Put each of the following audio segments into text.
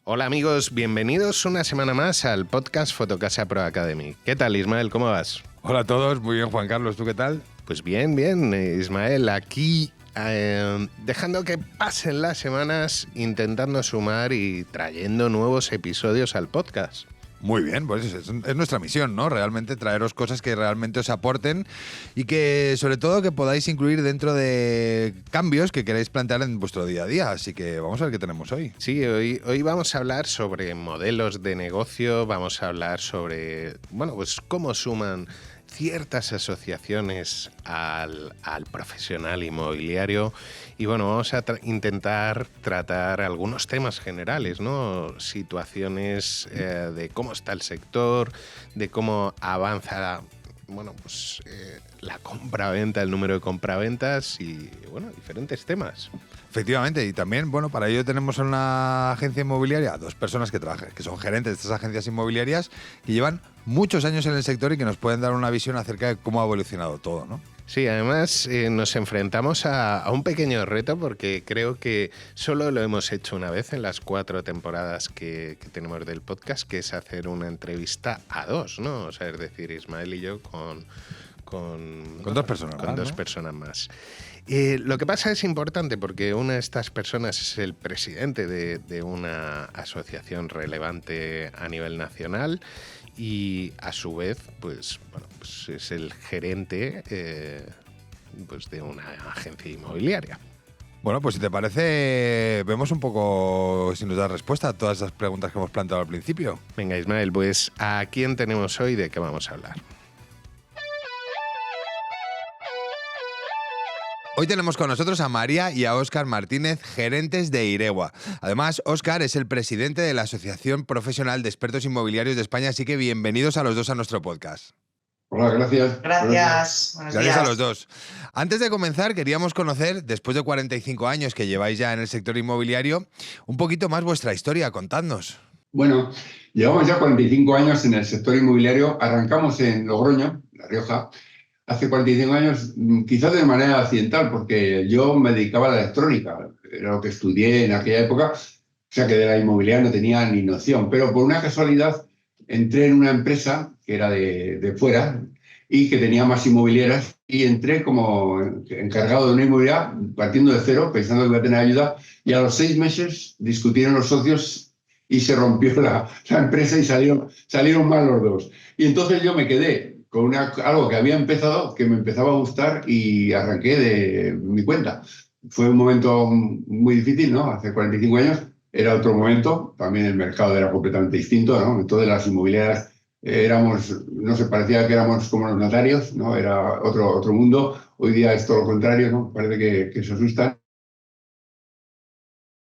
Hola amigos, bienvenidos una semana más al podcast Fotocasa Pro Academy. ¿Qué tal, Ismael? ¿Cómo vas? Hola a todos, muy bien Juan Carlos, ¿tú qué tal? Pues bien, Ismael, aquí dejando que pasen las semanas, intentando sumar y trayendo nuevos episodios al podcast. Muy bien, pues es nuestra misión, ¿no? Realmente traeros cosas que realmente os aporten y que sobre todo que podáis incluir dentro de cambios que queráis plantear en vuestro día a día. Así que vamos a ver qué tenemos hoy. Sí, hoy vamos a hablar sobre modelos de negocio, vamos a hablar sobre, pues cómo suman ciertas asociaciones al profesional inmobiliario y vamos a intentar tratar algunos temas generales, ¿no? Situaciones de cómo está el sector, de cómo avanza la compra-venta, el número de compraventas y diferentes temas. Efectivamente, y también, para ello tenemos en una agencia inmobiliaria dos personas que trabajan, que son gerentes de estas agencias inmobiliarias, que llevan muchos años en el sector y que nos pueden dar una visión acerca de cómo ha evolucionado todo, ¿no? Sí, además nos enfrentamos a un pequeño reto porque creo que solo lo hemos hecho una vez en las 4 temporadas que tenemos del podcast, que es hacer una entrevista a dos, ¿no? O sea, es decir, Ismael y yo con dos personas con más, dos ¿no? personas más. Lo que pasa es importante porque una de estas personas es el presidente de una asociación relevante a nivel nacional y a su vez pues es el gerente de una agencia inmobiliaria. Bueno, pues si te parece, vemos un poco si nos da respuesta a todas esas preguntas que hemos planteado al principio. Venga, Ismael, pues ¿a quién tenemos hoy? ¿De qué vamos a hablar? Hoy tenemos con nosotros a María y a Óscar Martínez, gerentes de Iregua. Además, Óscar es el presidente de la Asociación Profesional de Expertos Inmobiliarios de España, así que bienvenidos a los dos a nuestro podcast. Hola, gracias. Gracias. Buenos días. Gracias a los dos. Antes de comenzar, queríamos conocer, después de 45 años que lleváis ya en el sector inmobiliario, un poquito más vuestra historia. Contadnos. Bueno, llevamos ya 45 años en el sector inmobiliario. Arrancamos en Logroño, La Rioja, hace 45 años, quizás de manera accidental, porque yo me dedicaba a la electrónica. Era lo que estudié en aquella época, o sea que de la inmobiliaria no tenía ni noción. Pero por una casualidad entré en una empresa que era de fuera y que tenía más inmobiliarias y entré como encargado de una inmobiliaria partiendo de cero, pensando que iba a tener ayuda, y a los 6 meses discutieron los socios y se rompió la empresa y salieron mal los dos. Y entonces yo me quedé con algo que había empezado, que me empezaba a gustar y arranqué de mi cuenta. Fue un momento muy difícil, ¿no? Hace 45 años era otro momento, también el mercado era completamente distinto, ¿no? Entonces las inmobiliarias no se parecía que éramos como los notarios, ¿no? Era otro mundo. Hoy día es todo lo contrario, ¿no? Parece que se asustan.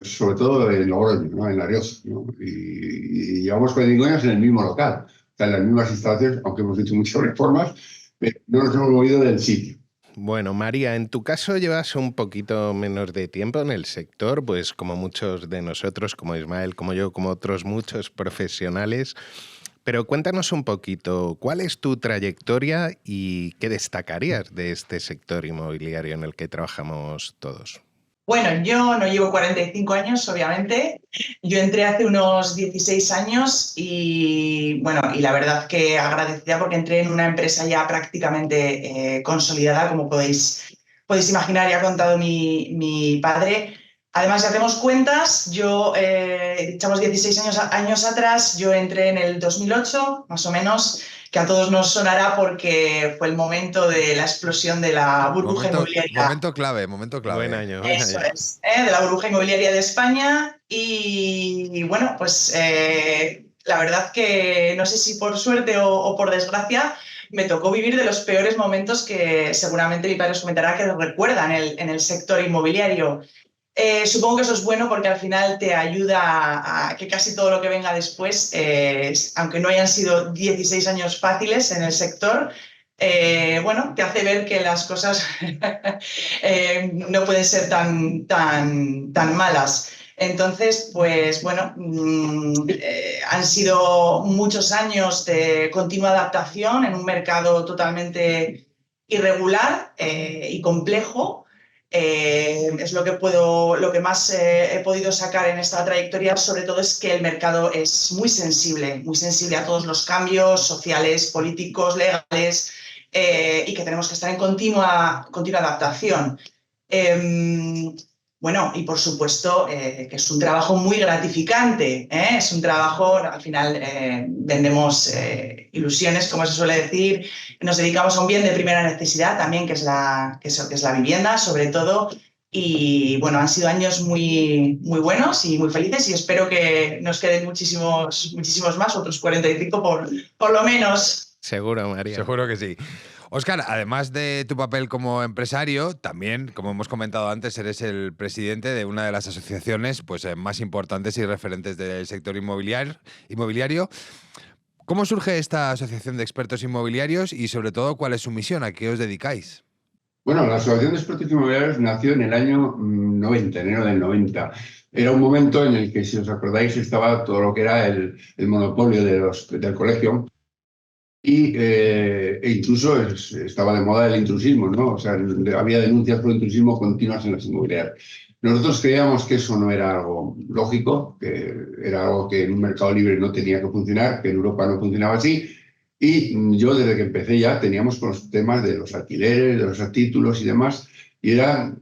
Sobre todo en Logroño, ¿no? En La Rioja, ¿no? Y llevamos 45 años en el mismo local, o sea, en las mismas instalaciones, aunque hemos hecho muchas reformas, pero no nos hemos movido del sitio. Bueno, María, en tu caso llevas un poquito menos de tiempo en el sector, pues como muchos de nosotros, como Ismael, como yo, como otros muchos profesionales. Pero cuéntanos un poquito, ¿cuál es tu trayectoria y qué destacarías de este sector inmobiliario en el que trabajamos todos? Bueno, yo no llevo 45 años, obviamente. Yo entré hace unos 16 años y la verdad que agradecida porque entré en una empresa ya prácticamente consolidada, como podéis imaginar, ya ha contado mi padre. Además, si hacemos cuentas, yo, echamos 16 años atrás, yo entré en el 2008, más o menos, que a todos nos sonará porque fue el momento de la explosión de la burbuja inmobiliaria. Momento clave. Buen año. Eso es, de la burbuja inmobiliaria de España. Y la verdad que no sé si por suerte o por desgracia, me tocó vivir de los peores momentos que seguramente mi padre os comentará que recuerda en el sector inmobiliario. Supongo que eso es bueno porque al final te ayuda a que casi todo lo que venga después, aunque no hayan sido 16 años fáciles en el sector, te hace ver que las cosas no pueden ser tan malas. Entonces, han sido muchos años de continua adaptación en un mercado totalmente irregular y complejo. Es lo que más he podido sacar en esta trayectoria, sobre todo, es que el mercado es muy sensible a todos los cambios sociales, políticos, legales, y que tenemos que estar en continua adaptación. Bueno, y por supuesto que es un trabajo muy gratificante, ¿eh? Es un trabajo, al final vendemos ilusiones, como se suele decir, nos dedicamos a un bien de primera necesidad también, que es la vivienda, sobre todo. Y bueno, han sido años muy, muy buenos y muy felices, y espero que nos queden muchísimos más, otros 45 por lo menos. Seguro, María. Seguro que sí. Óscar, además de tu papel como empresario, también, como hemos comentado antes, eres el presidente de una de las asociaciones pues, más importantes y referentes del sector inmobiliario. ¿Cómo surge esta asociación de expertos inmobiliarios y, sobre todo, cuál es su misión? ¿A qué os dedicáis? Bueno, la Asociación de Expertos Inmobiliarios nació en el año 90, enero del 90. Era un momento en el que, si os acordáis, estaba todo lo que era el monopolio del colegio. E incluso estaba de moda el intrusismo, ¿no? O sea, había denuncias por intrusismo continuas en las inmobiliarias. Nosotros creíamos que eso no era algo lógico, que era algo que en un mercado libre no tenía que funcionar, que en Europa no funcionaba así. Y yo, desde que empecé ya, teníamos con los temas de los alquileres, de los títulos y demás, y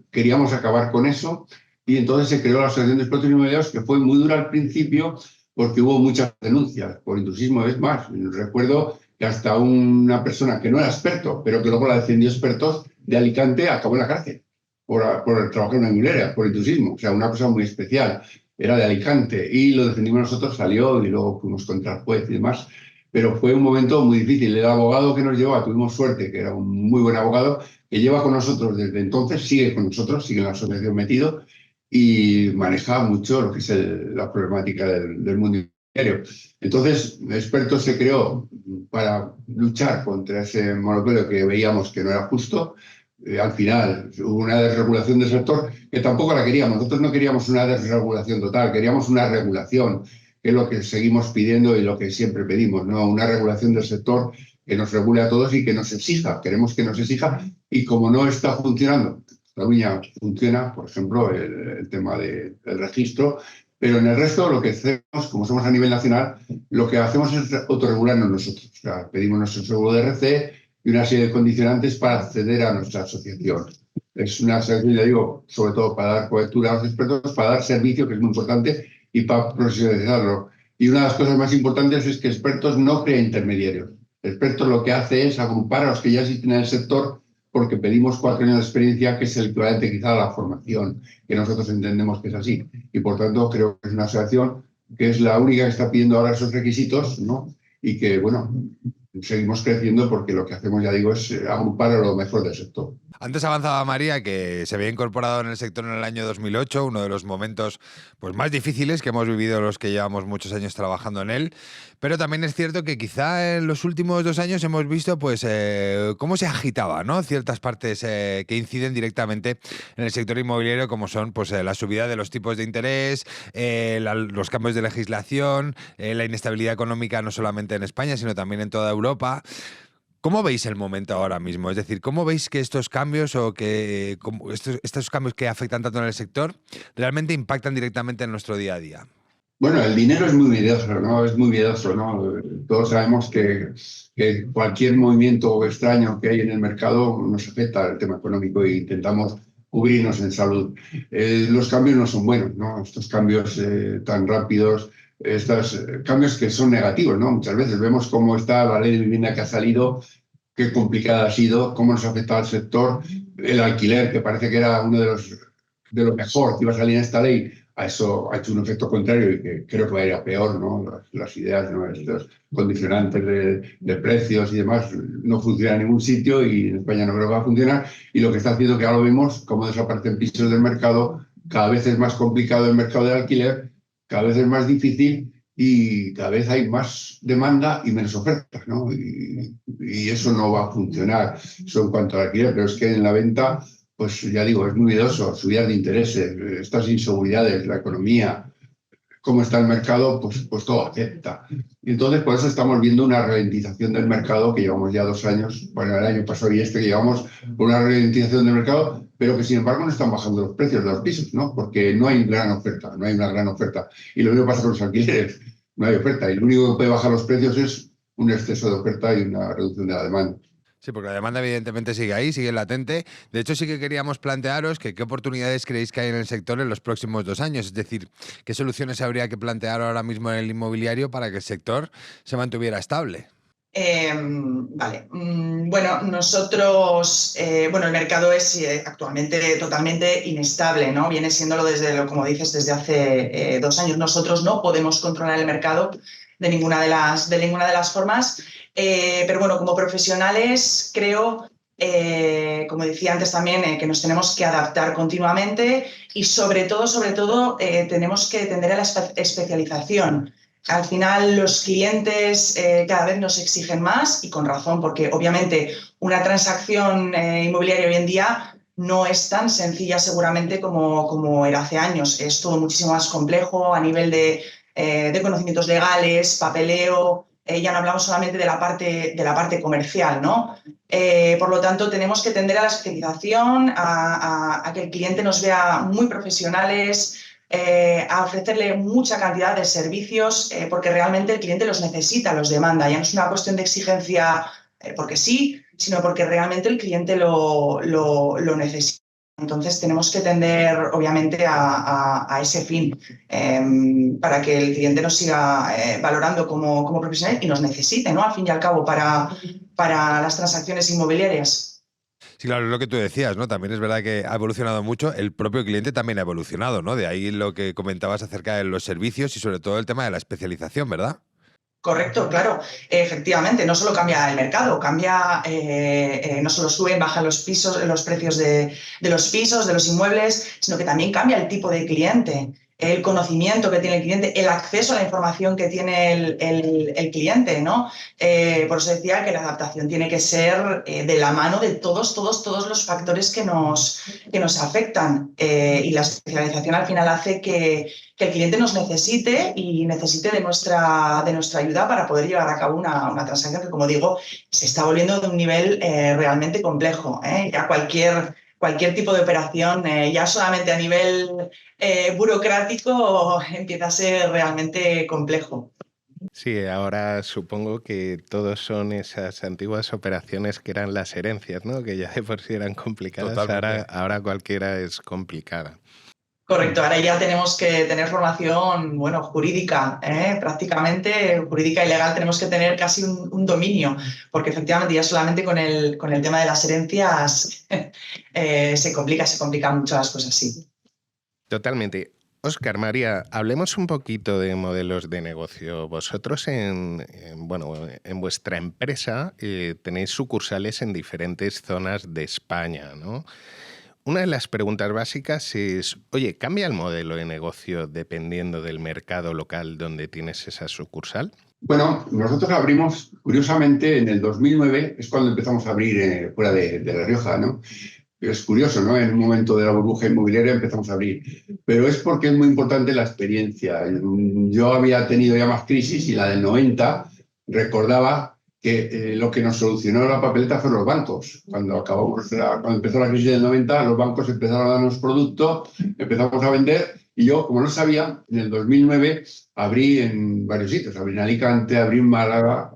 queríamos acabar con eso. Y entonces se creó la Asociación de Expertos Inmobiliarios, que fue muy dura al principio porque hubo muchas denuncias por intrusismo. Es más, recuerdo que hasta una persona que no era experto, pero que luego la defendió expertos de Alicante, acabó en la cárcel por trabajar en una inmobiliaria, por intrusismo. O sea, una cosa muy especial. Era de Alicante y lo defendimos nosotros, salió y luego fuimos contra el juez y demás. Pero fue un momento muy difícil. El abogado que nos llevaba, tuvimos suerte, que era un muy buen abogado, que lleva con nosotros desde entonces, sigue con nosotros, sigue en la asociación metido y maneja mucho lo que es la problemática del mundo inmobiliario. Entonces, Expertos se creó para luchar contra ese monopolio que veíamos que no era justo. Al final hubo una desregulación del sector que tampoco la queríamos. Nosotros no queríamos una desregulación total, queríamos una regulación, que es lo que seguimos pidiendo y lo que siempre pedimos, ¿no? Una regulación del sector que nos regule a todos y que nos exija. Queremos que nos exija, y como no está funcionando, Cataluña funciona, por ejemplo, el tema del registro, pero en el resto lo que hacemos, como somos a nivel nacional, lo que hacemos es autorregularnos nosotros. O sea, pedimos nuestro seguro de RC y una serie de condicionantes para acceder a nuestra asociación. Es una asociación, ya digo, sobre todo para dar cobertura a los expertos, para dar servicio, que es muy importante, y para profesionalizarlo. Y una de las cosas más importantes es que Expertos no crea intermediarios. Expertos lo que hace es agrupar a los que ya existen en el sector, porque pedimos 4 años de experiencia, que es el equivalente quizá a la formación, que nosotros entendemos que es así. Y por tanto creo que es una asociación que es la única que está pidiendo ahora esos requisitos, ¿no? Y que, bueno, seguimos creciendo porque lo que hacemos, ya digo, es agrupar a lo mejor del sector. Antes avanzaba María que se había incorporado en el sector en el año 2008, uno de los momentos pues, más difíciles que hemos vivido los que llevamos muchos años trabajando en él, pero también es cierto que quizá en los últimos 2 años hemos visto pues, cómo se agitaba, ¿no? Ciertas partes que inciden directamente en el sector inmobiliario, como son pues, la subida de los tipos de interés, los cambios de legislación, la inestabilidad económica no solamente en España, sino también en toda Europa. ¿Cómo veis el momento ahora mismo? Es decir, ¿cómo veis que estos cambios estos cambios que afectan tanto en el sector realmente impactan directamente en nuestro día a día? Bueno, el dinero es muy miedoso, ¿no? Es muy miedoso, ¿no? Todos sabemos que cualquier movimiento extraño que hay en el mercado nos afecta al tema económico e intentamos cubrirnos en salud. Los cambios no son buenos, ¿no? Estos cambios tan rápidos, estos cambios que son negativos, ¿no? Muchas veces vemos cómo está la ley de vivienda que ha salido, qué complicada ha sido, cómo nos ha afectado al sector, el alquiler, que parece que era uno de lo mejor que iba a salir en esta ley. A eso ha hecho un efecto contrario y que creo que va a ir a peor, ¿no? Las ideas, ¿no? Estos condicionantes de precios y demás no funcionan en ningún sitio, y en España no creo que va a funcionar. Y lo que está haciendo que ahora vemos cómo desaparecen pisos del mercado, cada vez es más complicado el mercado del alquiler, cada vez es más difícil y cada vez hay más demanda y menos oferta, ¿no? Y eso no va a funcionar. Eso en cuanto al alquiler, pero es que en la venta, pues ya digo, es muy miedoso, subidas de intereses, estas inseguridades, la economía, cómo está el mercado, pues todo afecta. Y entonces por eso estamos viendo una ralentización del mercado, que llevamos ya 2 años, bueno, el año pasado y que llevamos una ralentización del mercado, pero que sin embargo no están bajando los precios de los pisos, ¿no? Porque no hay gran oferta, no hay una gran oferta. Y lo mismo pasa con los alquileres, no hay oferta. Y lo único que puede bajar los precios es un exceso de oferta y una reducción de la demanda. Sí, porque la demanda evidentemente sigue ahí, sigue latente. De hecho, sí que queríamos plantearos que qué oportunidades creéis que hay en el sector en los próximos 2 años. Es decir, qué soluciones habría que plantear ahora mismo en el inmobiliario para que el sector se mantuviera estable. Vale. Bueno, nosotros, el mercado es actualmente totalmente inestable, ¿no? Viene siéndolo como dices, desde hace 2 años. Nosotros no podemos controlar el mercado de ninguna de las formas, pero bueno, como profesionales creo, como decía antes también, que nos tenemos que adaptar continuamente y sobre todo, tenemos que tender a la especialización. Al final los clientes cada vez nos exigen más y con razón, porque obviamente una transacción inmobiliaria hoy en día no es tan sencilla seguramente como era hace años. Es todo muchísimo más complejo a nivel de conocimientos legales, papeleo, ya no hablamos solamente de la parte comercial, ¿no? Por lo tanto, tenemos que tender a la especialización, a que el cliente nos vea muy profesionales, a ofrecerle mucha cantidad de servicios, porque realmente el cliente los necesita, los demanda. Ya no es una cuestión de exigencia porque sí, sino porque realmente el cliente lo necesita. Entonces tenemos que tender, obviamente, a ese fin, para que el cliente nos siga valorando como profesional y nos necesite, ¿no? Al fin y al cabo, para las transacciones inmobiliarias. Sí, claro, es lo que tú decías, ¿no? También es verdad que ha evolucionado mucho, el propio cliente también ha evolucionado, ¿no? De ahí lo que comentabas acerca de los servicios y sobre todo el tema de la especialización, ¿verdad? Correcto, claro. Efectivamente, no solo cambia el mercado, cambia, no solo suben, bajan los precios de los pisos, de los inmuebles, sino que también cambia el tipo de cliente, el conocimiento que tiene el cliente, el acceso a la información que tiene el cliente, ¿no? Por eso decía que la adaptación tiene que ser de la mano de todos los factores que nos afectan. Y la especialización al final hace que el cliente nos necesite y necesite de nuestra ayuda para poder llevar a cabo una transacción que, como digo, se está volviendo de un nivel realmente complejo. Ya cualquier tipo de operación, ya solamente a nivel burocrático, empieza a ser realmente complejo. Sí, ahora supongo que todos son esas antiguas operaciones que eran las herencias, ¿no? Que ya de por sí eran complicadas, Totalmente. ahora cualquiera es complicada. Correcto, ahora ya tenemos que tener formación, bueno, jurídica, prácticamente jurídica y legal tenemos que tener casi un dominio, porque efectivamente ya solamente con el tema de las herencias se complican mucho las cosas, sí. Totalmente. Óscar, María, hablemos un poquito de modelos de negocio. Vosotros en vuestra empresa tenéis sucursales en diferentes zonas de España, ¿no? Una de las preguntas básicas es, oye, ¿cambia el modelo de negocio dependiendo del mercado local donde tienes esa sucursal? Bueno, nosotros abrimos, curiosamente, en el 2009, es cuando empezamos a abrir fuera de La Rioja, ¿no? Es curioso, ¿no? En un momento de la burbuja inmobiliaria empezamos a abrir, pero es porque es muy importante la experiencia. Yo había tenido ya más crisis y la del 90 recordaba que lo que nos solucionó la papeleta fueron los bancos. Cuando empezó la crisis del 90, los bancos empezaron a darnos productos, empezamos a vender y yo, como no sabía, en el 2009 abrí en varios sitios. Abrí en Alicante, abrí en Málaga,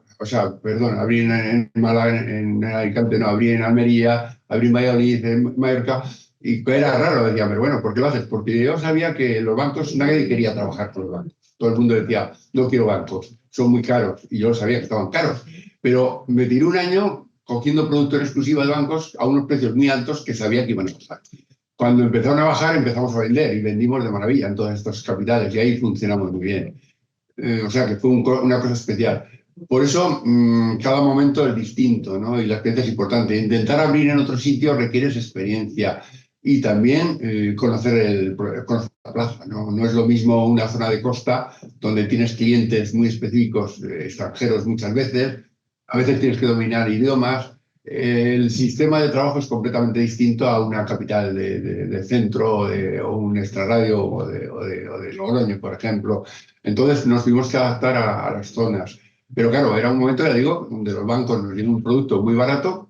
abrí en Málaga, en Alicante, no, abrí en Almería, abrí en Valladolid, en Mallorca, y era raro, decía, pero bueno, ¿por qué lo haces? Porque yo sabía que los bancos, nadie quería trabajar con los bancos. Todo el mundo decía, no quiero bancos, son muy caros, y yo sabía que estaban caros. Pero me tiré un año cogiendo productos en exclusiva de bancos a unos precios muy altos que sabía que iban a bajar. Cuando empezaron a bajar, empezamos a vender y vendimos de maravilla en todas estas capitales, y ahí funcionamos muy bien. O sea que fue una cosa especial. Por eso, cada momento es distinto, ¿no? Y la experiencia es importante. Intentar abrir en otro sitio requiere experiencia y también conocer la plaza, ¿no? No es lo mismo una zona de costa donde tienes clientes muy específicos, extranjeros muchas veces. A veces tienes que dominar idiomas. El sistema de trabajo es completamente distinto a una capital de centro o un extrarradio o de Logroño, por ejemplo. Entonces nos tuvimos que adaptar a las zonas. Pero claro, era un momento, ya digo, donde los bancos nos dieron un producto muy barato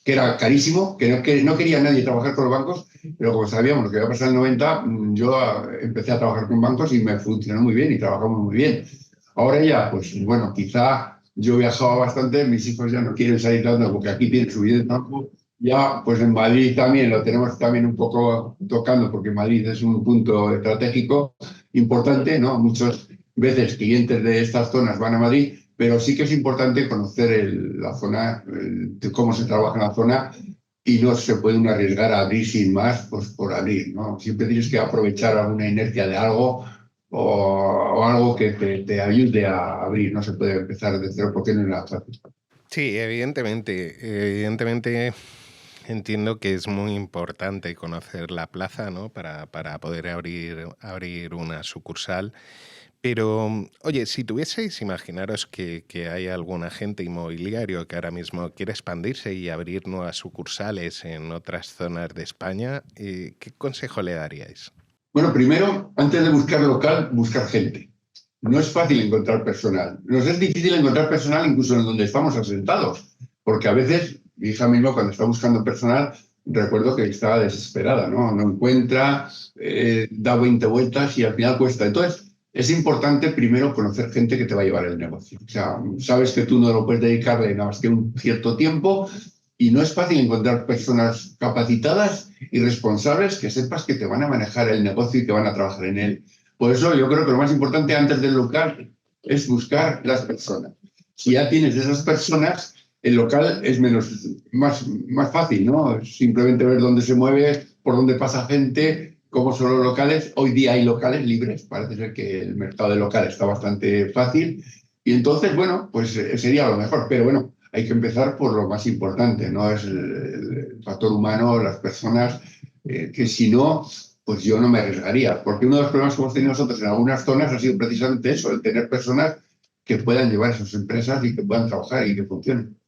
que era carísimo, que no quería nadie trabajar con los bancos, pero como sabíamos lo que iba a pasar en el 90, yo empecé a trabajar con bancos y me funcionó muy bien y trabajamos muy bien. Ahora ya, pues bueno, quizá yo viajaba bastante, mis hijos ya no quieren salir tanto porque aquí tienen su vida de trabajo. Ya, pues en Madrid también lo tenemos también un poco tocando porque Madrid es un punto estratégico importante, ¿no? Muchas veces clientes de estas zonas van a Madrid, pero sí que es importante conocer la zona, cómo se trabaja en la zona y no se puede uno arriesgar a abrir sin más, pues por abrir, ¿no? Siempre tienes que aprovechar alguna inercia de algo o algo que te ayude a abrir. No se puede empezar de cero porque no es nada fácil. Sí, evidentemente entiendo que es muy importante conocer la plaza, ¿no? Para poder abrir una sucursal. Pero, oye, si tuvieseis, imaginaros que hay algún agente inmobiliario que ahora mismo quiere expandirse y abrir nuevas sucursales en otras zonas de España, ¿qué consejo le daríais? Bueno, primero, antes de buscar local, buscar gente. No es fácil encontrar personal. Nos es difícil encontrar personal incluso en donde estamos asentados, porque a veces, mi hija misma cuando está buscando personal, recuerdo que estaba desesperada, ¿no? No encuentra, da 20 vueltas y al final cuesta. Entonces, es importante primero conocer gente que te va a llevar el negocio. O sea, sabes que tú no lo puedes dedicarle nada más que un cierto tiempo y no es fácil encontrar personas capacitadas y responsables que sepas que te van a manejar el negocio y que van a trabajar en él. Por eso yo creo que lo más importante antes del local es buscar las personas. Si ya tienes esas personas, el local es más fácil, ¿no? Simplemente ver dónde se mueve, por dónde pasa gente, cómo son los locales. Hoy día hay locales libres, parece ser que el mercado de locales está bastante fácil. Y entonces, bueno, pues sería lo mejor. Pero bueno, hay que empezar por lo más importante, ¿no? Es el factor humano, las personas, que si no, pues yo no me arriesgaría. Porque uno de los problemas que hemos tenido nosotros en algunas zonas ha sido precisamente eso, el tener personas que puedan llevar esas empresas y que puedan trabajar y que funcionen.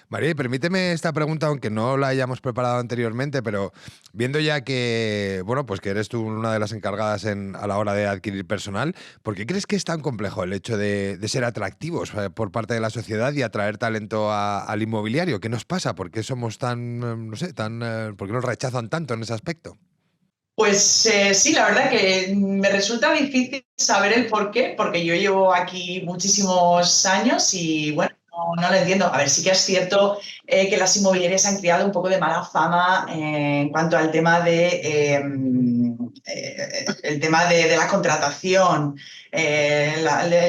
María, permíteme esta pregunta, aunque no la hayamos preparado anteriormente, pero viendo ya que, bueno, pues que eres tú una de las encargadas a la hora de adquirir personal, ¿por qué crees que es tan complejo el hecho de ser atractivos por parte de la sociedad y atraer talento al inmobiliario? ¿Qué nos pasa? ¿Por qué somos tan, no sé, por qué nos rechazan tanto en ese aspecto? Pues sí, la verdad que me resulta difícil saber el por qué, porque yo llevo aquí muchísimos años y bueno, no lo entiendo. A ver, sí que es cierto que las inmobiliarias han creado un poco de mala fama en cuanto al tema el tema de la contratación.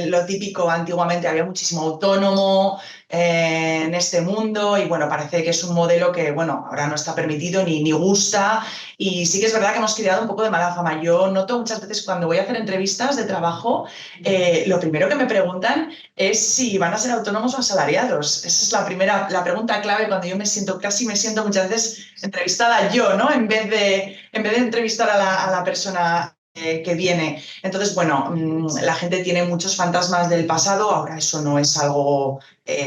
Lo típico, antiguamente había muchísimo autónomo en este mundo y bueno, parece que es un modelo que bueno, ahora no está permitido ni gusta. Y sí que es verdad que hemos creado un poco de mala fama. Yo noto muchas veces cuando voy a hacer entrevistas de trabajo, lo primero que me preguntan es si van a ser autónomos o asalariados. Esa es la pregunta clave cuando yo casi me siento muchas veces entrevistada yo, ¿no? En vez de entrevistar a la persona que viene. Entonces, bueno, la gente tiene muchos fantasmas del pasado, ahora eso no es algo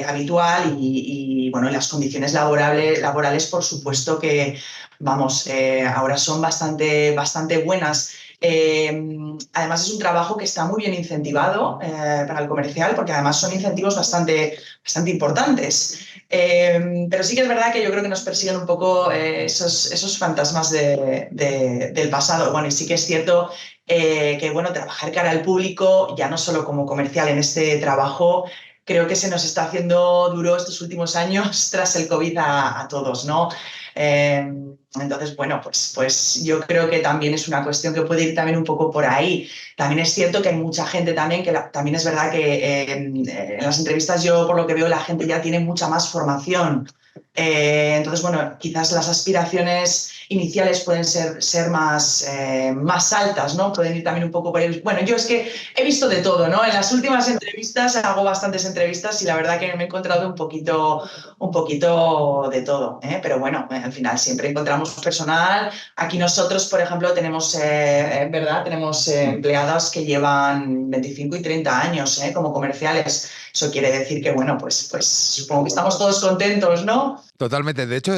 habitual y, bueno, las condiciones laborales, por supuesto que vamos, ahora son bastante buenas. Además es un trabajo que está muy bien incentivado para el comercial porque además son incentivos bastante importantes. Pero sí que es verdad que yo creo que nos persiguen un poco esos fantasmas del pasado. Bueno, y sí que es cierto que bueno, trabajar cara al público, ya no solo como comercial en este trabajo, creo que se nos está haciendo duro estos últimos años tras el COVID a todos, ¿no? Entonces, bueno, pues yo creo que también es una cuestión que puede ir también un poco por ahí. También es cierto que hay mucha gente también, también es verdad que en las entrevistas yo, por lo que veo, la gente ya tiene mucha más formación. Entonces, bueno, quizás las aspiraciones iniciales pueden ser más altas, ¿no? Pueden ir también un poco por ahí. Bueno, yo es que he visto de todo, ¿no? En las últimas entrevistas hago bastantes entrevistas y la verdad que me he encontrado un poquito de todo, ¿eh? Pero bueno, al final siempre encontramos necesitamos personal. Aquí nosotros, por ejemplo, tenemos, ¿verdad? Tenemos empleadas que llevan 25 y 30 años como comerciales. Eso quiere decir que, bueno, pues supongo que estamos todos contentos, ¿no? Totalmente. De hecho,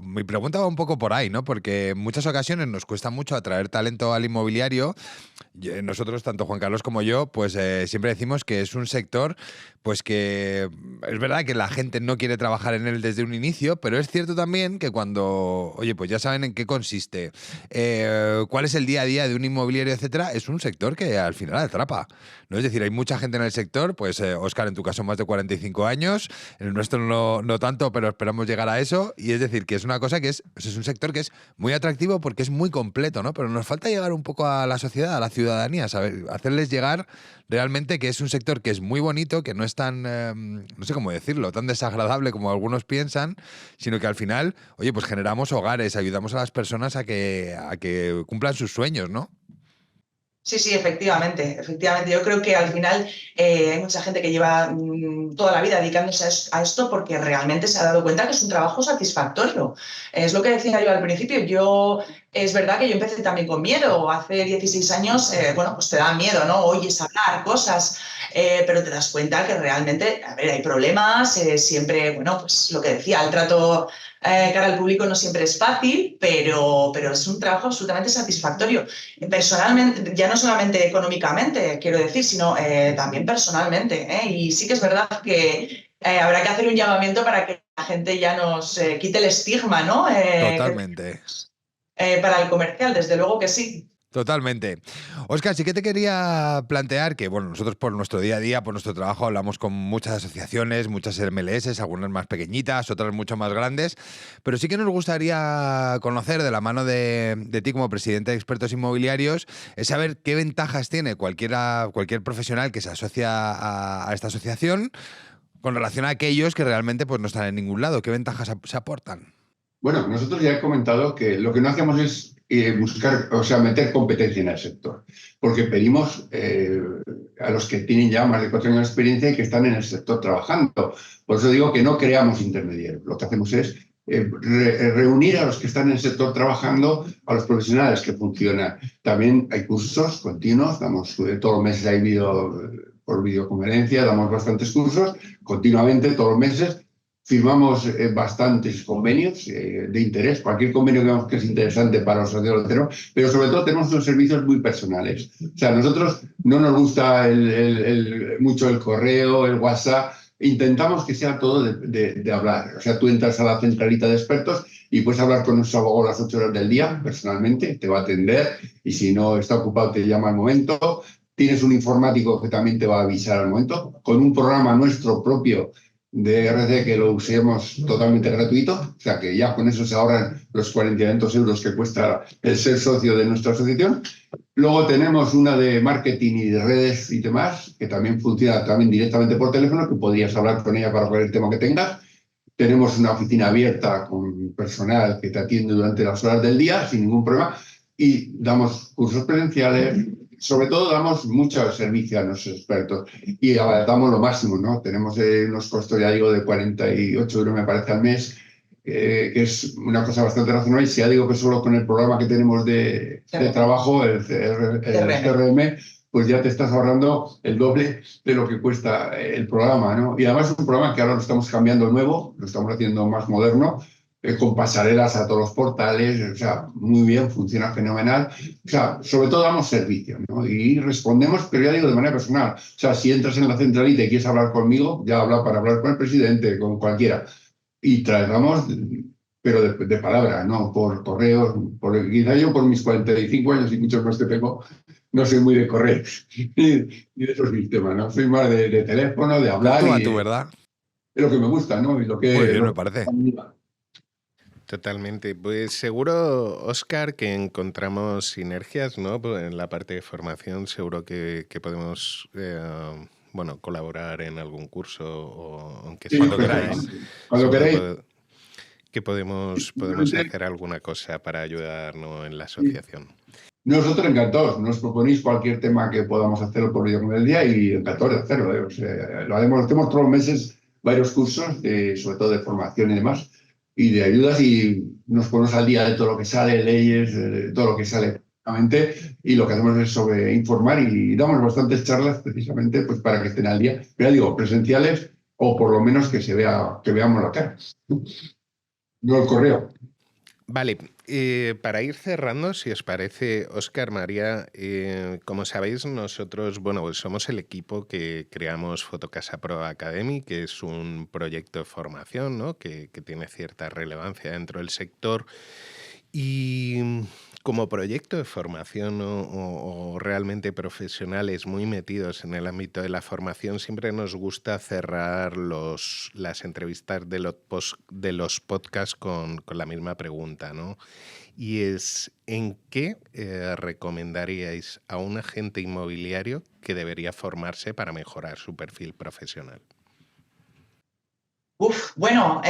mi pregunta va un poco por ahí, ¿no? Porque en muchas ocasiones nos cuesta mucho atraer talento al inmobiliario. Nosotros, tanto Juan Carlos como yo, pues siempre decimos que es un sector, pues que es verdad que la gente no quiere trabajar en él desde un inicio, pero es cierto también que cuando, oye, pues ya saben en qué consiste, cuál es el día a día de un inmobiliario, etcétera, es un sector que al final atrapa, ¿no? Es decir, hay mucha gente en el sector, pues Óscar, en tu caso más de 45 años, en el nuestro no tanto, pero esperamos llegar a eso, y es decir, que es una cosa que es un sector que es muy atractivo porque es muy completo, ¿no? Pero nos falta llegar un poco a la sociedad, a la ciudadanía, saber, hacerles llegar realmente que es un sector que es muy bonito, que no es tan, no sé cómo decirlo, tan desagradable como algunos piensan, sino que al final, oye, pues generamos hogares, ayudamos a las personas a que cumplan sus sueños, ¿no? Sí, sí, efectivamente, efectivamente. Yo creo que al final hay mucha gente que lleva toda la vida dedicándose a esto porque realmente se ha dado cuenta que es un trabajo satisfactorio. Es lo que decía yo al principio. Es verdad que yo empecé también con miedo. Hace 16 años, bueno, pues te da miedo, ¿no? Oyes hablar cosas, pero te das cuenta que realmente, a ver, hay problemas, siempre, bueno, pues lo que decía, el trato cara al público no siempre es fácil, pero es un trabajo absolutamente satisfactorio. Personalmente, ya no solamente económicamente, quiero decir, sino también personalmente. Y sí que es verdad que habrá que hacer un llamamiento para que la gente ya nos quite el estigma, ¿no? Totalmente. Para el comercial, desde luego que sí. Totalmente. Óscar, sí que te quería plantear que, bueno, nosotros por nuestro día a día, por nuestro trabajo, hablamos con muchas asociaciones, muchas MLS, algunas más pequeñitas, otras mucho más grandes, pero sí que nos gustaría conocer de la mano de ti como presidente de Expertos Inmobiliarios, es saber qué ventajas tiene cualquier profesional que se asocia a esta asociación con relación a aquellos que realmente pues, no están en ningún lado. ¿Qué ventajas se aportan? Bueno, nosotros ya he comentado que lo que no hacemos es buscar, o sea, meter competencia en el sector, porque pedimos a los que tienen ya más de 4 años de experiencia y que están en el sector trabajando. Por eso digo que no creamos intermediarios. Lo que hacemos es reunir a los que están en el sector trabajando, a los profesionales que funcionan. También hay cursos continuos, damos todos los meses hay por videoconferencia, damos bastantes cursos continuamente todos los meses. Firmamos bastantes convenios de interés, cualquier convenio que veamos que es interesante para los socios solteros, pero sobre todo tenemos unos servicios muy personales. O sea, a nosotros no nos gusta mucho el correo, el WhatsApp, intentamos que sea todo de hablar. O sea, tú entras a la centralita de expertos y puedes hablar con nuestro abogado a las 8 horas del día, personalmente, te va a atender y si no está ocupado te llama al momento. Tienes un informático que también te va a avisar al momento, con un programa nuestro propio de RC que lo usemos totalmente gratuito, o sea que ya con eso se ahorran los 40 euros que cuesta el ser socio de nuestra asociación. Luego tenemos una de marketing y de redes y demás, que también funciona también directamente por teléfono, que podrías hablar con ella para cualquier tema que tengas. Tenemos una oficina abierta con personal que te atiende durante las horas del día sin ningún problema y damos cursos presenciales. Sobre todo damos mucho servicio a nuestros expertos y damos lo máximo, ¿no? Tenemos unos costos, ya digo, de 48 euros, me parece, al mes, que es una cosa bastante razonable. Y si ya digo que solo con el programa que tenemos de trabajo, el CRM, pues ya te estás ahorrando el doble de lo que cuesta el programa, ¿no? Y además es un programa que ahora lo estamos cambiando nuevo, lo estamos haciendo más moderno, con pasarelas a todos los portales, o sea, muy bien, funciona fenomenal. O sea, sobre todo damos servicio, ¿no? Y respondemos, pero ya digo, de manera personal. O sea, si entras en la centralita y quieres hablar conmigo, ya habla para hablar con el presidente, con cualquiera. Y tratamos, pero de palabra, no por correos. Quizá yo por mis 45 años y muchos más que tengo, no soy muy de correo ni de esos sistemas, ¿no? Soy más de teléfono, de hablar. Tú, ¿verdad? Es lo que me gusta, ¿no? Y lo que, muy bien, me parece. Totalmente. Pues seguro, Óscar, que encontramos sinergias, ¿no? Pues en la parte de formación seguro que podemos bueno, colaborar en algún curso o aunque sea cuando queráis. Cuando queráis. Que podemos hacer alguna cosa para ayudarnos en la asociación. Nosotros encantados, nos proponéis cualquier tema que podamos hacerlo por videoconferencia y encantados de hacerlo. O sea, lo haremos, hacemos todos los meses varios cursos, sobre todo de formación y demás, y de ayudas y nos ponemos al día de todo lo que sale, leyes, de todo lo que sale prácticamente, y lo que hacemos es sobre informar y damos bastantes charlas precisamente pues, para que estén al día. Pero ya digo, presenciales o por lo menos que veamos la cara. No el correo. Vale, para ir cerrando, si os parece, Óscar, María, como sabéis, nosotros, bueno, pues somos el equipo que creamos Fotocasa Pro Academy, que es un proyecto de formación, ¿no? que tiene cierta relevancia dentro del sector. Y como proyecto de formación o realmente profesionales muy metidos en el ámbito de la formación, siempre nos gusta cerrar las entrevistas de los podcasts con la misma pregunta, ¿no? Y es, ¿en qué recomendaríais a un agente inmobiliario que debería formarse para mejorar su perfil profesional? Bueno,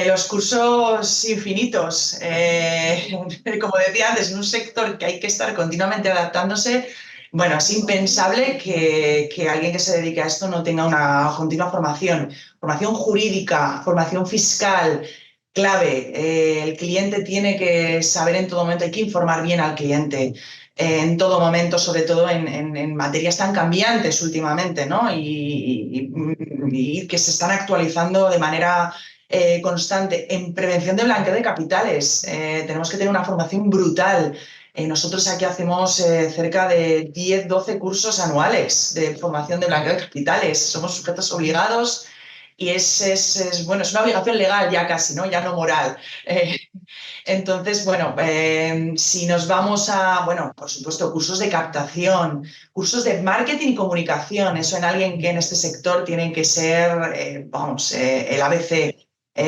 los cursos infinitos. Como decía antes, en un sector que hay que estar continuamente adaptándose, bueno, es impensable que alguien que se dedique a esto no tenga una continua formación. Formación jurídica, formación fiscal, clave. El cliente tiene que saber en todo momento, hay que informar bien al cliente. En todo momento, sobre todo en materias tan cambiantes últimamente, ¿no? Y que se están actualizando de manera constante. En prevención de blanqueo de capitales, tenemos que tener una formación brutal. Nosotros aquí hacemos cerca de 10, 12 cursos anuales de formación de blanqueo de capitales. Somos sujetos obligados y bueno, es una obligación legal ya casi, ¿no? Ya no moral. Entonces, bueno, si nos vamos a, bueno, por supuesto, cursos de captación, cursos de marketing y comunicación, eso en alguien que en este sector tienen que ser, el ABC.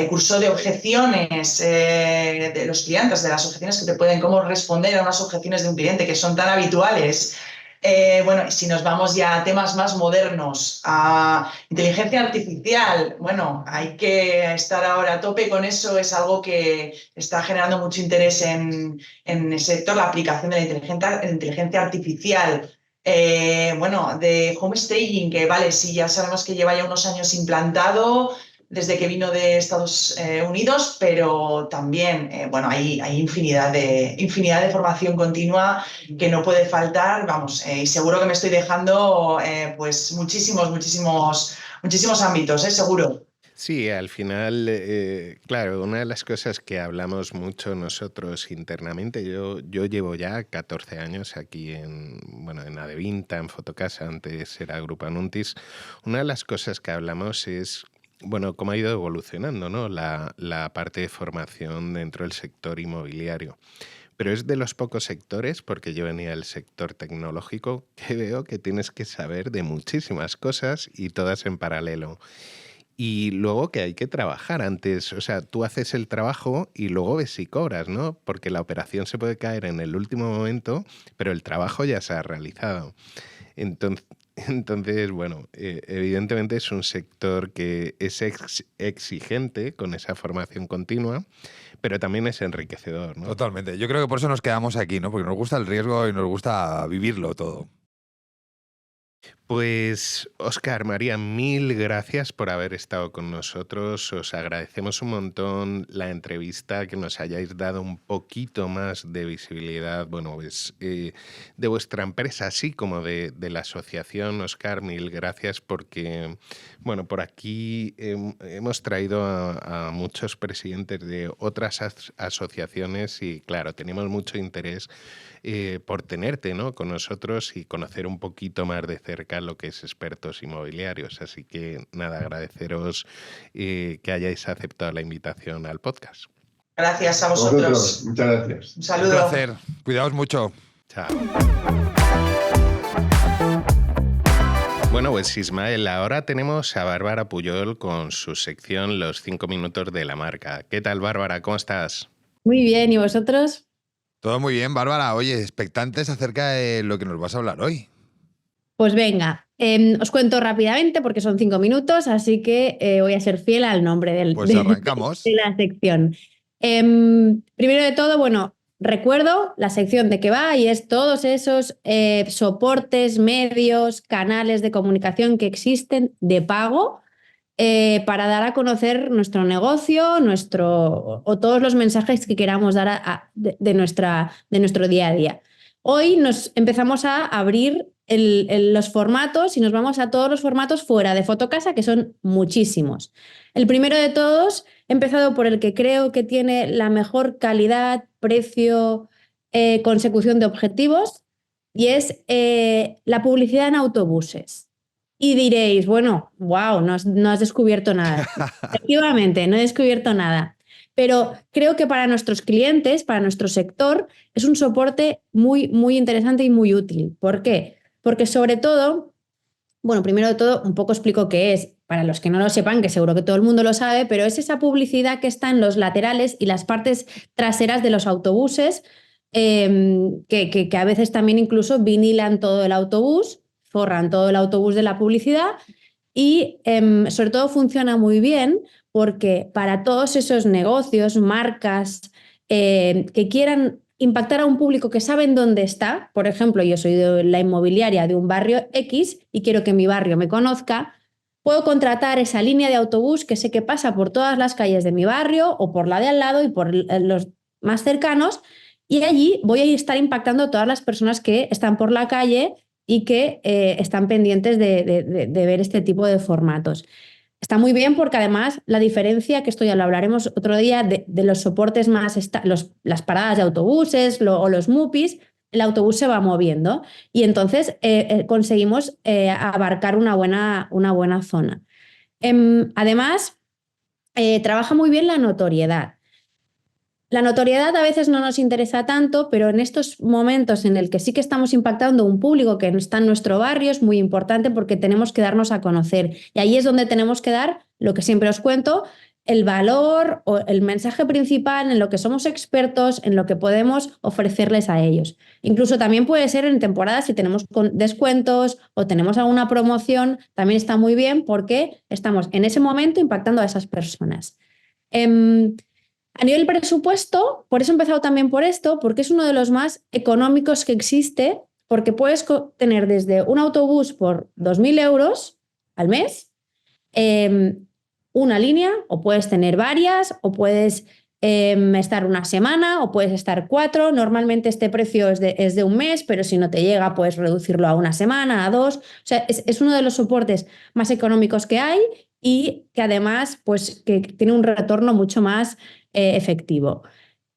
Curso de objeciones de los clientes, de las objeciones que te pueden, cómo responder a unas objeciones de un cliente que son tan habituales. Bueno, si nos vamos ya a temas más modernos, a inteligencia artificial, bueno, hay que estar ahora a tope con eso, es algo que está generando mucho interés en el sector, la aplicación de la inteligencia artificial. Bueno, de home staging, que vale, sí, ya sabemos que lleva ya unos años implantado, desde que vino de Estados Unidos, pero también, bueno, hay infinidad de formación continua que no puede faltar, vamos, y seguro que me estoy dejando pues muchísimos ámbitos, seguro. Sí, al final, claro, una de las cosas que hablamos mucho nosotros internamente, yo llevo ya 14 años aquí en Adevinta, en Fotocasa, antes era Grupo Anuntis. Una de las cosas que hablamos es, bueno, cómo ha ido evolucionando, ¿no? la parte de formación dentro del sector inmobiliario. Pero es de los pocos sectores, porque yo venía del sector tecnológico, que veo que tienes que saber de muchísimas cosas y todas en paralelo. Y luego que hay que trabajar antes, o sea, tú haces el trabajo y luego ves si cobras, ¿no? Porque la operación se puede caer en el último momento, pero el trabajo ya se ha realizado. Entonces, bueno, evidentemente es un sector que es exigente con esa formación continua, pero también es enriquecedor, ¿no? Totalmente. Yo creo que por eso nos quedamos aquí, ¿no? Porque nos gusta el riesgo y nos gusta vivirlo todo. Pues, Óscar, María, mil gracias por haber estado con nosotros. Os agradecemos un montón la entrevista, que nos hayáis dado un poquito más de visibilidad, bueno, pues, de vuestra empresa, así como de la asociación. Óscar, mil gracias porque, bueno, por aquí hemos traído a muchos presidentes de otras asociaciones y, claro, tenemos mucho interés por tenerte, ¿no?, con nosotros y conocer un poquito más de cerca lo que es expertos inmobiliarios. Así que nada, agradeceros que hayáis aceptado la invitación al podcast. Gracias a vosotros. Muchas gracias. Un saludo. Un placer. Cuidaos mucho. Chao. Bueno, pues Ismael, ahora tenemos a Bárbara Puyol con su sección Los 5 minutos de la marca. ¿Qué tal, Bárbara? ¿Cómo estás? Muy bien, ¿y vosotros? Todo muy bien, Bárbara. Oye, expectantes acerca de lo que nos vas a hablar hoy. Pues venga, os cuento rápidamente porque son 5 minutos, así que voy a ser fiel al nombre Pues arrancamos. de la sección. Primero de todo, bueno, recuerdo la sección de qué va y es todos esos soportes, medios, canales de comunicación que existen de pago para dar a conocer nuestro negocio, o todos los mensajes que queramos dar de nuestro día a día. Hoy nos empezamos a abrir los formatos y nos vamos a todos los formatos fuera de Fotocasa, que son muchísimos. El primero de todos, he empezado por el que creo que tiene la mejor calidad, precio, consecución de objetivos, y es la publicidad en autobuses. Y diréis, bueno, wow, no has descubierto nada. Efectivamente, no he descubierto nada. Pero creo que para nuestros clientes, para nuestro sector, es un soporte muy, muy interesante y muy útil. ¿Por qué? Porque sobre todo, bueno, primero de todo, un poco explico qué es, para los que no lo sepan, que seguro que todo el mundo lo sabe, pero es esa publicidad que está en los laterales y las partes traseras de los autobuses, que a veces también incluso vinilan todo el autobús, forran todo el autobús de la publicidad y sobre todo funciona muy bien porque para todos esos negocios, marcas que quieran impactar a un público que saben dónde está, por ejemplo, yo soy de la inmobiliaria de un barrio X y quiero que mi barrio me conozca, puedo contratar esa línea de autobús que sé que pasa por todas las calles de mi barrio o por la de al lado y por los más cercanos, y allí voy a estar impactando a todas las personas que están por la calle y que están pendientes de ver este tipo de formatos. Está muy bien porque además la diferencia, que esto ya lo hablaremos otro día, de los soportes más, las paradas de autobuses o los MUPIs, el autobús se va moviendo y entonces conseguimos abarcar una buena zona. Además, trabaja muy bien la notoriedad. La notoriedad a veces no nos interesa tanto, pero en estos momentos en el que sí que estamos impactando un público que está en nuestro barrio es muy importante porque tenemos que darnos a conocer. Y ahí es donde tenemos que dar, lo que siempre os cuento, el valor o el mensaje principal en lo que somos expertos, en lo que podemos ofrecerles a ellos. Incluso también puede ser en temporadas si tenemos descuentos o tenemos alguna promoción, también está muy bien porque estamos en ese momento impactando a esas personas. A nivel presupuesto, por eso he empezado también por esto, porque es uno de los más económicos que existe, porque puedes tener desde un autobús por 2.000 euros al mes, una línea, o puedes tener varias, o puedes estar una semana, o puedes estar 4. Normalmente este precio es de un mes, pero si no te llega, puedes reducirlo a una semana, a 2. O sea, es uno de los soportes más económicos que hay y que además pues, que tiene un retorno mucho más efectivo.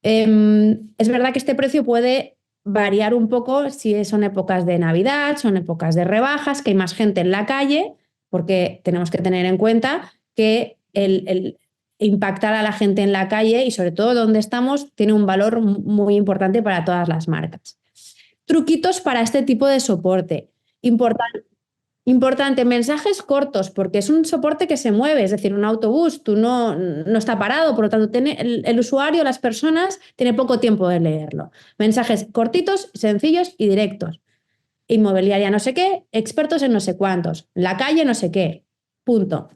Es verdad que este precio puede variar un poco si son épocas de Navidad, son épocas de rebajas, que hay más gente en la calle, porque tenemos que tener en cuenta que el impactar a la gente en la calle y sobre todo donde estamos tiene un valor muy importante para todas las marcas. Truquitos para este tipo de soporte. Importante, mensajes cortos, porque es un soporte que se mueve, es decir, un autobús, tú no está parado, por lo tanto, el usuario, las personas, tiene poco tiempo de leerlo. Mensajes cortitos, sencillos y directos. Inmobiliaria no sé qué, expertos en no sé cuántos, la calle no sé qué, punto.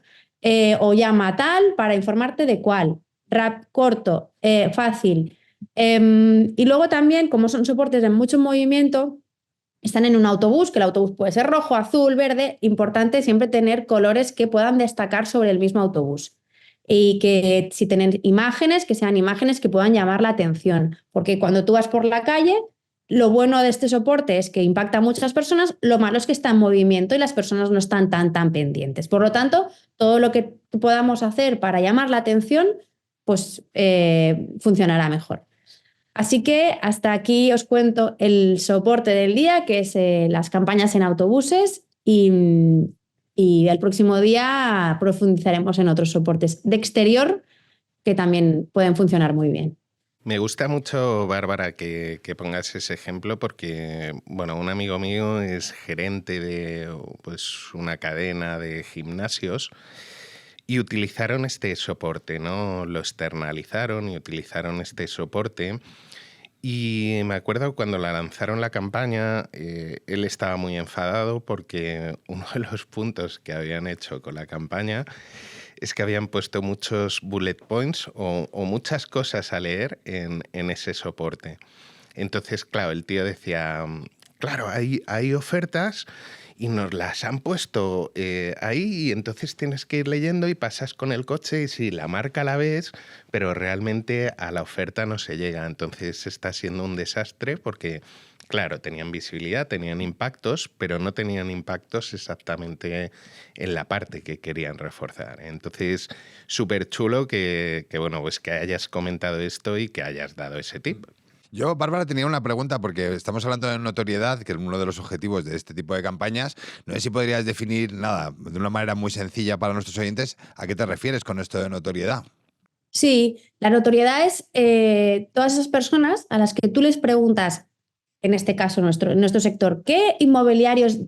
O llama tal para informarte de cuál. Rap corto, fácil. Y luego también, como son soportes de mucho movimiento, están en un autobús, que el autobús puede ser rojo, azul, verde. Importante siempre tener colores que puedan destacar sobre el mismo autobús. Y que si tienen imágenes, que sean imágenes que puedan llamar la atención. Porque cuando tú vas por la calle, lo bueno de este soporte es que impacta a muchas personas, lo malo es que está en movimiento y las personas no están tan pendientes. Por lo tanto, todo lo que podamos hacer para llamar la atención, pues funcionará mejor. Así que hasta aquí os cuento el soporte del día, que es las campañas en autobuses, y el próximo día profundizaremos en otros soportes de exterior que también pueden funcionar muy bien. Me gusta mucho, Bárbara, que pongas ese ejemplo porque, bueno, un amigo mío es gerente de pues, una cadena de gimnasios y utilizaron este soporte, ¿no? Lo externalizaron y utilizaron este soporte. Y me acuerdo cuando la lanzaron la campaña, él estaba muy enfadado porque uno de los puntos que habían hecho con la campaña es que habían puesto muchos bullet points o muchas cosas a leer en ese soporte. Entonces, claro, el tío decía, claro, hay ofertas y nos las han puesto ahí y entonces tienes que ir leyendo y pasas con el coche y sí, la marca la ves, pero realmente a la oferta no se llega. Entonces está siendo un desastre porque, claro, tenían visibilidad, tenían impactos, pero no tenían impactos exactamente en la parte que querían reforzar. Entonces, súper chulo bueno, pues que hayas comentado esto y que hayas dado ese tip. Yo, Bárbara, tenía una pregunta porque estamos hablando de notoriedad, que es uno de los objetivos de este tipo de campañas. No sé si podrías definir, de una manera muy sencilla para nuestros oyentes, ¿a qué te refieres con esto de notoriedad? Sí, la notoriedad es todas esas personas a las que tú les preguntas, en este caso en nuestro sector, ¿qué inmobiliarias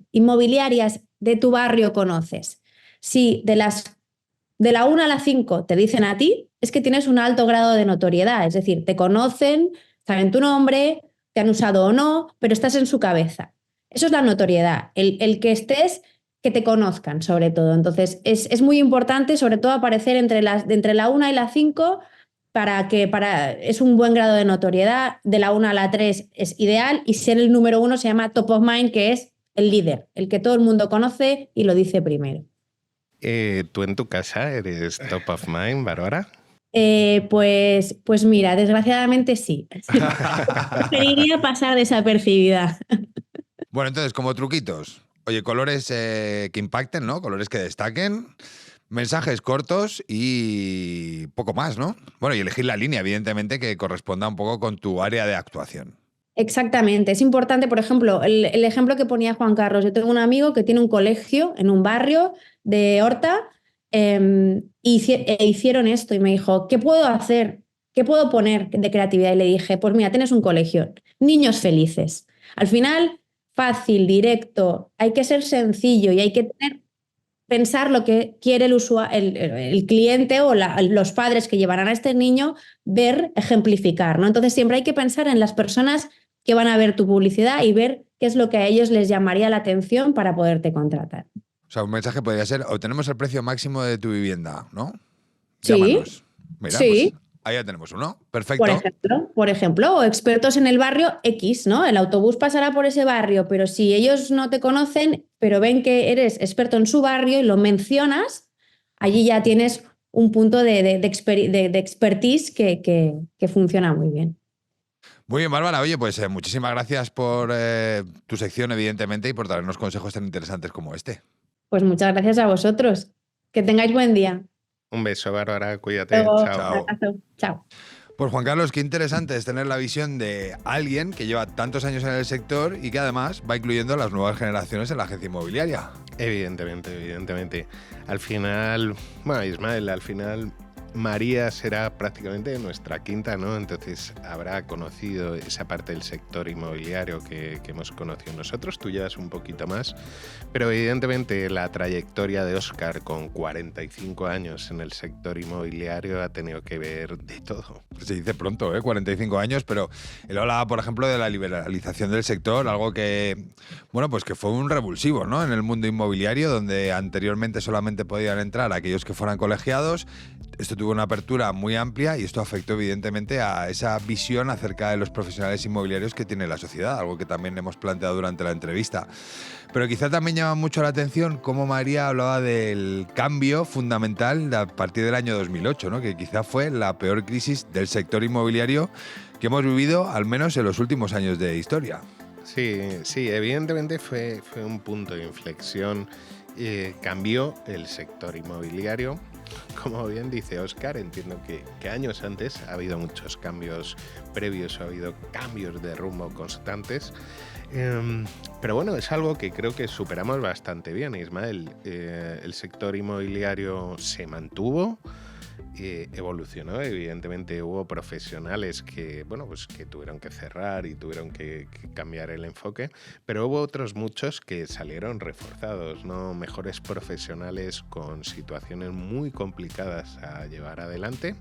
de tu barrio conoces? Si de la 1 a la 5 te dicen a ti, es que tienes un alto grado de notoriedad, es decir, te conocen, saben tu nombre, te han usado o no, pero estás en su cabeza. Eso es la notoriedad, el que estés, que te conozcan sobre todo. Entonces, es muy importante, sobre todo, aparecer entre la 1 y la 5 es un buen grado de notoriedad. De la 1 a la 3 es ideal y ser el número 1 se llama top of mind, que es el líder, el que todo el mundo conoce y lo dice primero. ¿Tú en tu casa eres top of mind, Bárbara? Pues mira, desgraciadamente sí. Preferiría pasar desapercibida. Bueno, entonces, como truquitos. Oye, colores que impacten, ¿no? Colores que destaquen, mensajes cortos y poco más, ¿no? Bueno, y elegir la línea, evidentemente, que corresponda un poco con tu área de actuación. Exactamente. Es importante, por ejemplo, el ejemplo que ponía Juan Carlos. Yo tengo un amigo que tiene un colegio en un barrio de Horta hicieron esto y me dijo, ¿qué puedo hacer? ¿Qué puedo poner de creatividad? Y le dije, pues mira, tienes un colegio, niños felices. Al final, fácil, directo, hay que ser sencillo y hay que pensar lo que quiere el cliente o los padres que llevarán a este niño ver, ejemplificar, ¿no? Entonces siempre hay que pensar en las personas que van a ver tu publicidad y ver qué es lo que a ellos les llamaría la atención para poderte contratar. O sea, un mensaje podría ser, obtenemos el precio máximo de tu vivienda, ¿no? Sí. Llámanos. Mira, sí. Pues ahí ya tenemos uno. Perfecto. Por ejemplo, o expertos en el barrio X, ¿no? El autobús pasará por ese barrio, pero si ellos no te conocen, pero ven que eres experto en su barrio y lo mencionas, allí ya tienes un punto de expertise que funciona muy bien. Muy bien, Bárbara. Oye, pues muchísimas gracias por tu sección, evidentemente, y por darnos consejos tan interesantes como este. Pues muchas gracias a vosotros. Que tengáis buen día. Un beso, Bárbara. Cuídate. Luego, Chao. Chao. Pues Juan Carlos, qué interesante es tener la visión de alguien que lleva tantos años en el sector y que además va incluyendo a las nuevas generaciones en la agencia inmobiliaria. Evidentemente. Al final, bueno, Ismael, María será prácticamente nuestra quinta, ¿no? Entonces habrá conocido esa parte del sector inmobiliario que hemos conocido nosotros. Tú llevas un poquito más, pero evidentemente la trayectoria de Óscar con 45 años en el sector inmobiliario ha tenido que ver de todo. Se dice pronto, 45 años, pero él hablaba, por ejemplo, de la liberalización del sector, algo que, bueno, pues que fue un revulsivo, ¿no? En el mundo inmobiliario, donde anteriormente solamente podían entrar aquellos que fueran colegiados. Esto tuvo una apertura muy amplia y esto afectó evidentemente a esa visión acerca de los profesionales inmobiliarios que tiene la sociedad, algo que también hemos planteado durante la entrevista. Pero quizá también llama mucho la atención cómo María hablaba del cambio fundamental a partir del año 2008, ¿no? Que quizá fue la peor crisis del sector inmobiliario que hemos vivido, al menos en los últimos años de historia. Sí, evidentemente fue un punto de inflexión. Cambió el sector inmobiliario. Como bien dice Óscar, entiendo que años antes ha habido muchos cambios previos, ha habido cambios de rumbo constantes, pero bueno, es algo que creo que superamos bastante bien, Ismael. El sector inmobiliario se mantuvo, evolucionó, evidentemente hubo profesionales que tuvieron que cerrar y tuvieron que cambiar el enfoque, pero hubo otros muchos que salieron reforzados, ¿no? Mejores profesionales con situaciones muy complicadas a llevar adelante.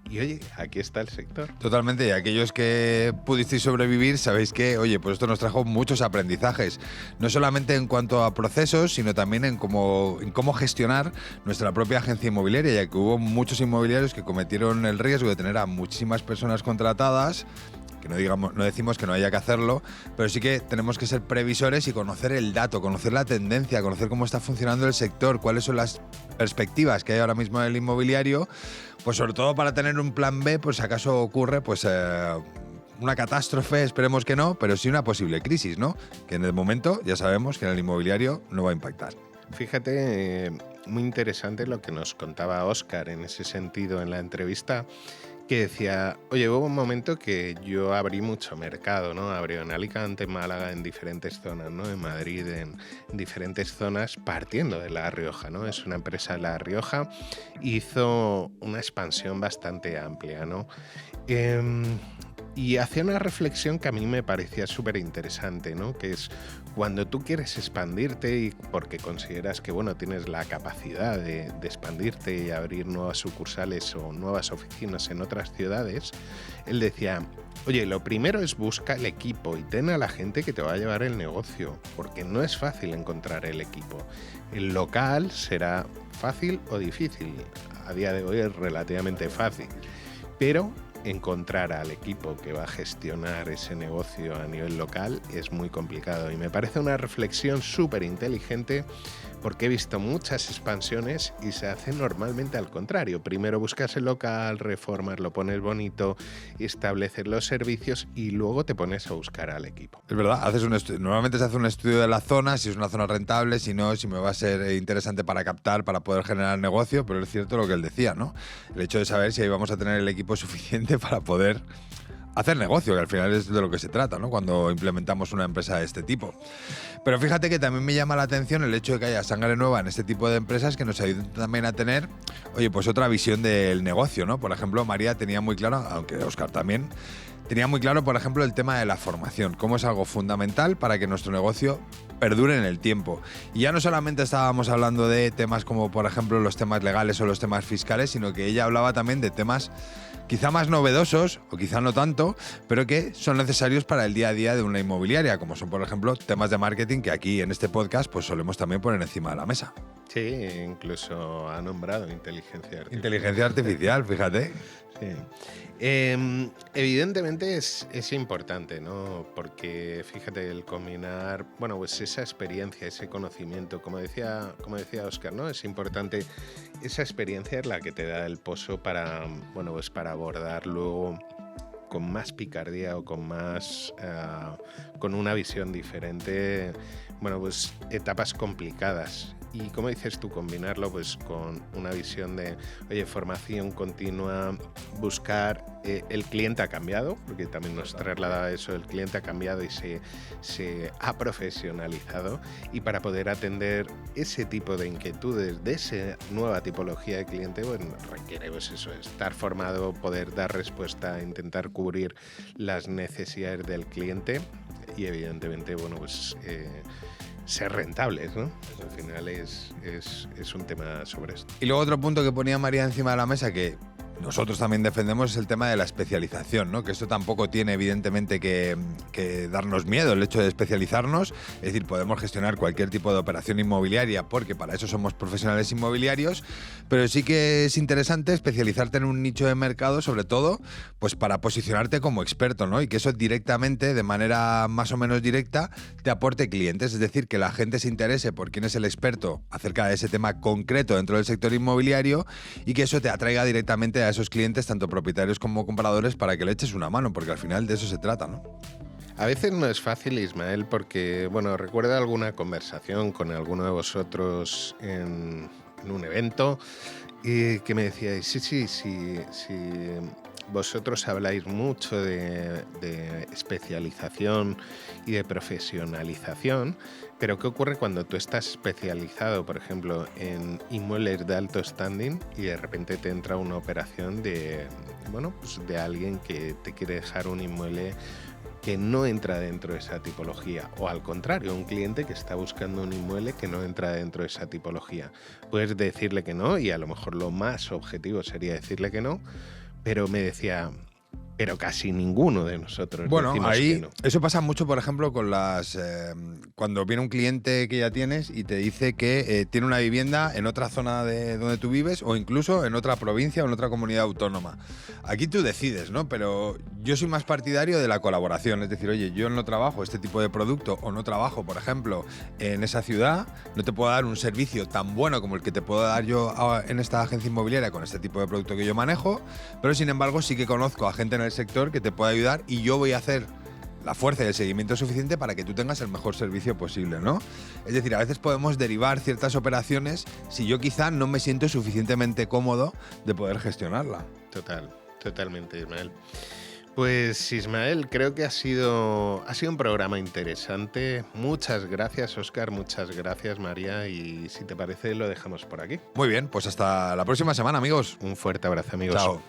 Y oye, aquí está el sector. Totalmente, y aquellos que pudisteis sobrevivir, sabéis que, oye, pues esto nos trajo muchos aprendizajes, no solamente en cuanto a procesos, sino también en cómo gestionar nuestra propia agencia inmobiliaria, ya que hubo muchos inmobiliarios que cometieron el riesgo de tener a muchísimas personas contratadas, que que no decimos que no haya que hacerlo, pero sí que tenemos que ser previsores y conocer el dato, conocer la tendencia, conocer cómo está funcionando el sector, cuáles son las perspectivas que hay ahora mismo en el inmobiliario, pues sobre todo para tener un plan B, pues si acaso ocurre, pues una catástrofe, esperemos que no, pero sí una posible crisis, ¿no? Que en el momento ya sabemos que en el inmobiliario no va a impactar. Fíjate, muy interesante lo que nos contaba Óscar en ese sentido en la entrevista, que decía, oye, hubo un momento que yo abrí mucho mercado, ¿no? Abrió en Alicante, en Málaga, en diferentes zonas, ¿no? En Madrid, en diferentes zonas, partiendo de La Rioja, ¿no? Es una empresa de La Rioja, hizo una expansión bastante amplia, ¿no? Y hacía una reflexión que a mí me parecía súper interesante, ¿no? Que es cuando tú quieres expandirte y porque consideras que, bueno, tienes la capacidad de expandirte y abrir nuevas sucursales o nuevas oficinas en otras ciudades, él decía, oye, lo primero es busca el equipo y ten a la gente que te va a llevar el negocio, porque no es fácil encontrar el equipo. El local será fácil o difícil. A día de hoy es relativamente fácil, pero encontrar al equipo que va a gestionar ese negocio a nivel local es muy complicado, y me parece una reflexión súper inteligente porque he visto muchas expansiones y se hace normalmente al contrario. Primero buscas el local, reformas, lo pones bonito, estableces los servicios y luego te pones a buscar al equipo. Es verdad, normalmente se hace un estudio de la zona, si es una zona rentable, si no, si me va a ser interesante para captar, para poder generar negocio, pero es cierto lo que él decía, ¿no? El hecho de saber si ahí vamos a tener el equipo suficiente para poder hacer negocio, que al final es de lo que se trata, ¿no? Cuando implementamos una empresa de este tipo. Pero fíjate que también me llama la atención el hecho de que haya sangre nueva en este tipo de empresas que nos ayuden también a tener, oye, pues otra visión del negocio, ¿no? Por ejemplo, María tenía muy claro, aunque Óscar también, tenía muy claro, por ejemplo, el tema de la formación, cómo es algo fundamental para que nuestro negocio perdure en el tiempo. Y ya no solamente estábamos hablando de temas como, por ejemplo, los temas legales o los temas fiscales, sino que ella hablaba también de temas quizá más novedosos, o quizá no tanto, pero que son necesarios para el día a día de una inmobiliaria, como son, por ejemplo, temas de marketing que aquí en este podcast pues solemos también poner encima de la mesa. Sí, incluso ha nombrado inteligencia artificial. Inteligencia artificial, fíjate. Sí. Evidentemente es importante, ¿no? Porque fíjate, el combinar, bueno, pues esa experiencia, ese conocimiento, como decía Óscar, ¿no? Es importante, esa experiencia es la que te da el pozo para, bueno, pues para abordar luego con más picardía o con más, con una visión diferente, bueno, pues etapas complicadas. Y como dices tú, combinarlo pues con una visión de, oye, formación continua, buscar, el cliente ha cambiado, porque también nos trasladaba eso, el cliente ha cambiado y se ha profesionalizado, y para poder atender ese tipo de inquietudes de esa nueva tipología de cliente, bueno, requiere pues eso, estar formado, poder dar respuesta, intentar cubrir las necesidades del cliente y evidentemente, bueno, pues ser rentables, ¿no? Al final es un tema sobre esto. Y luego otro punto que ponía María encima de la mesa que nosotros también defendemos es el tema de la especialización, ¿no? Que esto tampoco tiene evidentemente que darnos miedo el hecho de especializarnos, es decir, podemos gestionar cualquier tipo de operación inmobiliaria porque para eso somos profesionales inmobiliarios, pero sí que es interesante especializarte en un nicho de mercado, sobre todo pues para posicionarte como experto, ¿no? Y que eso directamente, de manera más o menos directa, te aporte clientes, es decir, que la gente se interese por quién es el experto acerca de ese tema concreto dentro del sector inmobiliario y que eso te atraiga directamente a esos clientes, tanto propietarios como compradores, para que le eches una mano, porque al final de eso se trata, ¿no? A veces no es fácil, Ismael, porque, bueno, recuerdo alguna conversación con alguno de vosotros en un evento y que me decíais, sí, vosotros habláis mucho de especialización y de profesionalización, pero ¿qué ocurre cuando tú estás especializado, por ejemplo, en inmuebles de alto standing y de repente te entra una operación de, bueno, pues de alguien que te quiere dejar un inmueble que no entra dentro de esa tipología, o al contrario, un cliente que está buscando un inmueble que no entra dentro de esa tipología? Puedes decirle que no, y a lo mejor lo más objetivo sería decirle que no, pero me decía, pero casi ninguno de nosotros Bueno, decimos ahí que no. eso pasa mucho, por ejemplo, con las cuando viene un cliente que ya tienes y te dice que tiene una vivienda en otra zona de donde tú vives o incluso en otra provincia o en otra comunidad autónoma. Aquí tú decides, ¿no? Pero yo soy más partidario de la colaboración, es decir, oye, yo no trabajo este tipo de producto o no trabajo, por ejemplo, en esa ciudad, no te puedo dar un servicio tan bueno como el que te puedo dar yo en esta agencia inmobiliaria con este tipo de producto que yo manejo, pero sin embargo sí que conozco a gente en el sector que te puede ayudar y yo voy a hacer la fuerza y el seguimiento suficiente para que tú tengas el mejor servicio posible, ¿no? Es decir, a veces podemos derivar ciertas operaciones si yo quizá no me siento suficientemente cómodo de poder gestionarla. Totalmente, Ismael. Pues Ismael, creo que ha sido un programa interesante. Muchas gracias, Óscar, muchas gracias, María, y si te parece lo dejamos por aquí. Muy bien, pues hasta la próxima semana, amigos. Un fuerte abrazo, amigos. Chao.